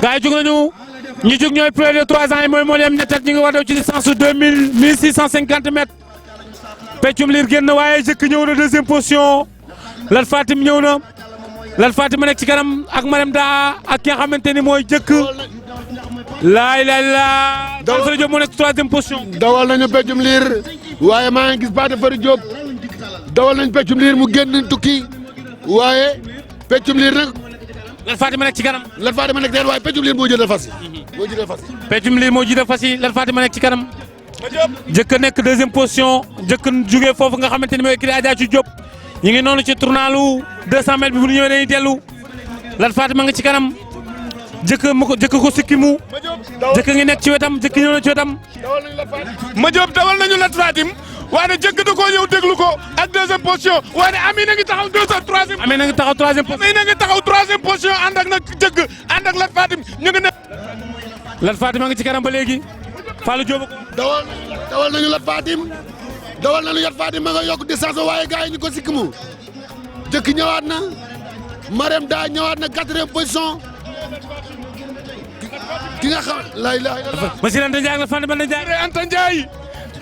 gars yi jóg nañu ñu jóg ñooy plus de 3 ans yi mooy moo leen ñettat ñi ngi war daw ci distance su 1650 mètres peccum liir génn waaye jëkk ñëw na deuxième position Lat Fatim ñëw na Lat Fatim ma nekk ci kanam ak Marème Da ak ki nga xamante ni mooy jëkk laay Dawal Fary Diop moo nekk ci troisième position. dawal nañu peccum liir waaye maa ngi gis Pathé Fary Diop dawal nañu peccum liir mu génn tukki waaye peccum liir nag. Lat Fatim ma nekk ci kanam. Lat Fatim ma nekk ci waaye peccum liir moo jëlee fas yi. moo jëlee fas yi. peccum liir moo jiite fas yi Lat Fatim ma nekk ci kanam. jëkk nekk deuxième position jëkk jugee foofu nga xamante ni mooy kii Adja ci Diop ñu ngi noonu ci tournalu 200 mètres bi bu ñu ñëwee dañuy dellu Lat Fatim ma nga ci kanam jëkk ko sikkimu jëkk ngi nekk ci wetam jëkk ñëw na ci wetam. ma Diop dawal nañu Lat Fatim waaye jëkk da koo ñëw déglu ko ak deuxième position waaye Amina ngi taxaw troisième. Amina ngi taxaw troisième position. Amina ngi taxaw troisième position ànd ak nag jëkk ànd ak Lat Fatim ñu ngi ne. Lat Fatim ma ngi ci kanam ba léegi Fallou Diop ko. dawal nañu Lat Fatim dawal nañu Lat Fatim ma nga yokk distance waaye gars yi ñu ko sikkimu jëkk ñëwaat na Marème Da ñëwaat na 4e position ki nga xam la ilaha illallah. Monsieur Anta Ndiaye ak Lat Fatim Anta Ndiaye. Anta Ndiaye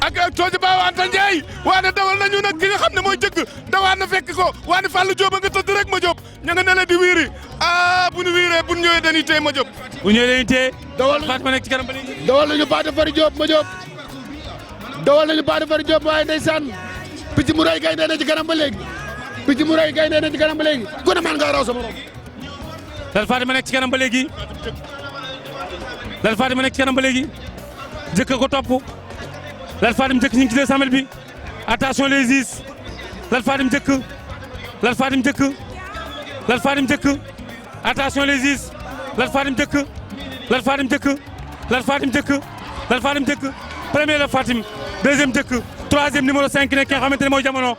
ak Tooji Baaw Anta Ndiaye waaye dawal nañu nag ki nga xam ne mooy jëkk dawaat na fekk ko waaye Fallou Diop a nga tëdd rek ma Diop ña nga ne la di wiiri bu ñu wiiree bu ñu ñëwee dañuy téye ma Diop. bu ñëwee dañuy téye. dawal Fatim ma nekk ci kanam ba léegi. dawal nañu Pathé Fary Diop ma Diop dawal nañu Pathé Fary Diop waaye ndeysaan picc mu rey gaynde na ci kanam ba léegi picc mu rey gaynde na ci kanam ba léegi ku ne man nga raw sa morom. Lat Fatim ma nekk ci kanam ba léegi Lat Fatim ma nekk ci kanam ba léegi jëkk ko topp Lat Fatim jëkk ñu ngi ci 200 mètres bi attention les is Lat Fatim jëkk Lat Fatim jëkk Lat Fatim jëkk attention les is Lat Fatim jëkk Lat Fatim jëkk Lat Fatim jëkk Lat Fatim jëkk premier Lat Fatim deuxième jëkk troisième numéro 5 nekk ki nga xamante ne mooy jamono.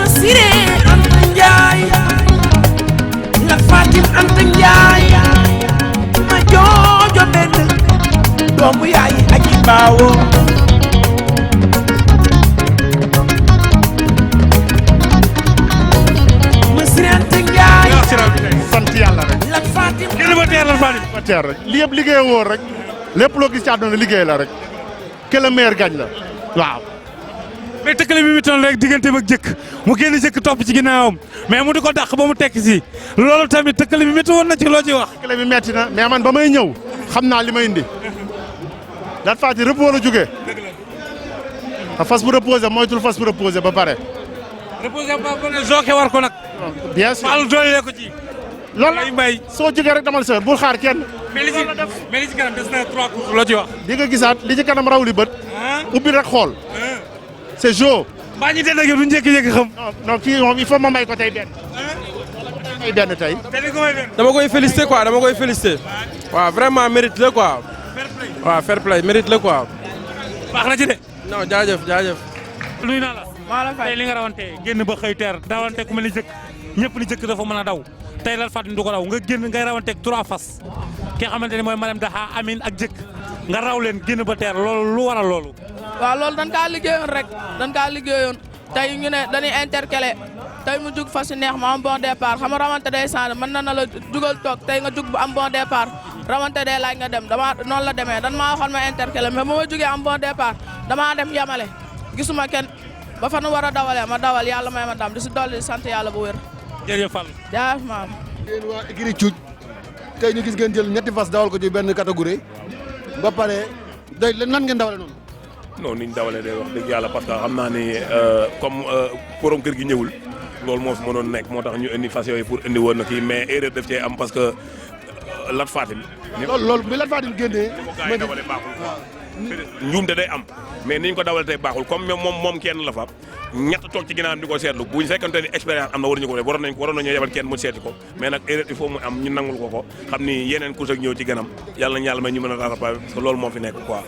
Siré Anta Ndiaye Lat Fatim Anta Ndiaye ma joojo benn doomu yaay aji baawo ma Siré Anta Ndiaye sant yàlla rek. Lat Fatim gën ba teer Lat Fatim. ba teer rek li yëpp liggéey woo rek lépp loo gis ci àdduna liggéey la rek que le meilleur gagne la waaw. mais tëkkale bi mu toll rek digganteem ak jëkk mu génn jëkk topp ci ginnaawam mais mu di ko dàq ba mu tekk si loolu tamit tëkkale bi métti woon na ci loo ci wax. tëkkale bi metti na mais man ba may ñëw xam naa li may indi Lat Fatim repos la jógee a fas bu reposé moytul fas bu reposé ba pare. reposé ba pare joxe war ko nag. bien sûr Fallou doole ko ci. loolu la mbay soo jógee rek damal sa bul xaar kenn. mais li ci kanam des na 3 courses loo ci wax. di nga gisaat li ci kanam raw li bët. ubbi rek xool. c'est Jo. mbaa ñu dend ak yow duñ jékki-jékki xam. non kii moom il faut ma may ko tey benn. may benn tey. dama koy féliciter quoi dama koy féliciter. waaw vraiment mérite la quoi. waaw fair play mérite la quoi. baax na ci de. non jaajëf jaajëf. nuyu naa la. maa la fay tey li nga rawante génn ba xëy teer dawante ku mel ni jëkk ñëpp ni jëkk dafa mën a daw tey Lat Fatim du ko daw nga génn ngay rawanteeg 3 fas ki nga xamante ne mooy Marème Da Amine ak jëkk nga raw leen génn ba teer loolu lu waral loolu. waaw loolu dañ kaa liggéeyoon rek dañ kaa liggéeyoon tey ñu ne dañuy intercalé tey mu jug fas yu neex ma am bon départ xam nga rawante day changé mën na la jugal toog tey nga jug bu am bon départ rawante day laaj nga dem dama noonu la demee dan maa waxoon ma intercalé mais ba ma jugee am bon départ damaa dem yamale gisuma kenn ba fa nu war a dawalee ma dawal yàlla may ma dam di si dolli di sant yàlla bu wér. jërëjëf Fall. jaajëf maam. yéen waa Igri Cuuj tey ñu gis ngeen jël ñetti fas dawal ko ci benn catégorie ba pare day nan ngeen dawale noonu. non ni ñu dawalee day wax dëgg yàlla parce que xam naa ni comme borom kër gi ñëwul loolu moo fi mënoon nekk moo tax ñu indi fas yooyu pour indi woon na kii mais erreur daf cee am parce que Lat Fatim. loolu bi Lat Fatim génnee. ma di dawale baaxul njuumte day am mais ni ñu ko dawale tey baaxul comme moom kenn la fa ñett toog ci ginnaawam di ko seetlu bu ñu fekkante ni expérience am na waruñu ko def waroon nañu yebal kenn mu seeti ko mais nag erreur il faut mu am ñu nangul ko xam ni yeneen course ak ñëw ci ganam yàlla nañu yàlla may ñu mën a rattrapé parce que loolu moo fi nekk quoi.